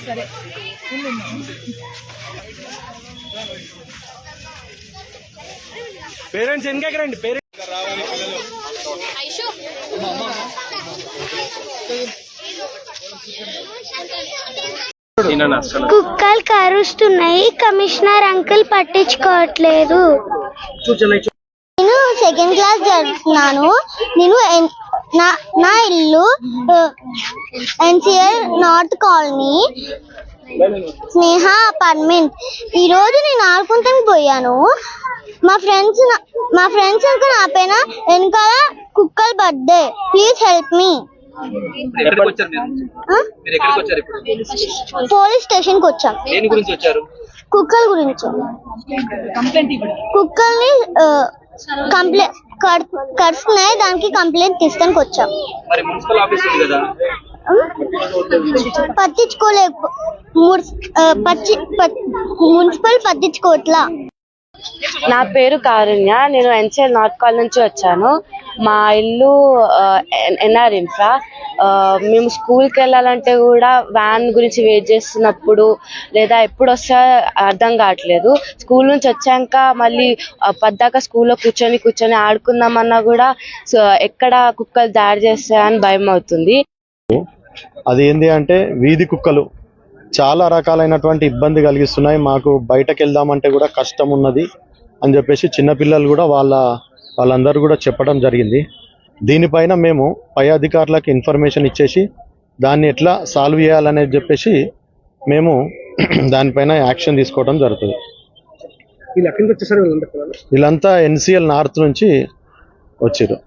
సరే పేరెంట్స్ వెనకకి రండి. పేరెంట్స్ కుక్కలు కరుస్తున్నాయి, కమిషనర్ అంకుల్ పట్టించుకోవట్లేదు. నేను సెకండ్ క్లాస్ చదువుతున్నాను. నేను నా ఇల్లు ఎన్సిఆర్ నార్త్ కాలనీ స్నేహ అపార్ట్మెంట్. ఈ రోజు నేను ఆడుకుంటానికి పోయాను. మా ఫ్రెండ్స్ ఇంకా నా పైన వెనకాల కుక్కల birthday, please help me. Police station కి వచ్చాం. కుక్కల గురించి కుక్కల్ని కంప్లైంట్ కరుస్తున్నాయి, దానికి కంప్లైంట్ తీస్తానికి వచ్చాం. మున్సిపల్ పట్టించుకోవట్లా. నా పేరు కారుణ్య. నేను ఎన్సిఎల్ నార్త్ కాలనీ నుంచి వచ్చాను. మా ఇల్లు ఎన్ఆర్ ఇన్ఫ్రా. మేము స్కూల్కి వెళ్ళాలంటే కూడా వ్యాన్ గురించి వెయిట్ చేస్తున్నప్పుడు లేదా ఎప్పుడు వస్తా అర్థం కావట్లేదు. స్కూల్ నుంచి వచ్చాక మళ్ళీ పద్దాక స్కూల్లో కూర్చొని ఆడుకుందామన్నా కూడా ఎక్కడ కుక్కలు దాడి చేస్తాయని భయం అవుతుంది. అది ఏంటి అంటే వీధి కుక్కలు చాలా రకాలైనటువంటి ఇబ్బంది కలిగిస్తున్నాయి. మాకు బయటకు వెళ్దామంటే కూడా కష్టం ఉన్నది అని చెప్పేసి చిన్నపిల్లలు కూడా వాళ్ళందరూ కూడా చెప్పడం జరిగింది. దీనిపైన మేము పై అధికారులకు ఇన్ఫర్మేషన్ ఇచ్చేసి దాన్ని ఎట్లా సాల్వ్ చేయాలనేది చెప్పేసి మేము దానిపైన యాక్షన్ తీసుకోవడం జరుగుతుంది. వీళ్ళంతా ఎన్సిఎల్ నార్త్ నుంచి వచ్చారు.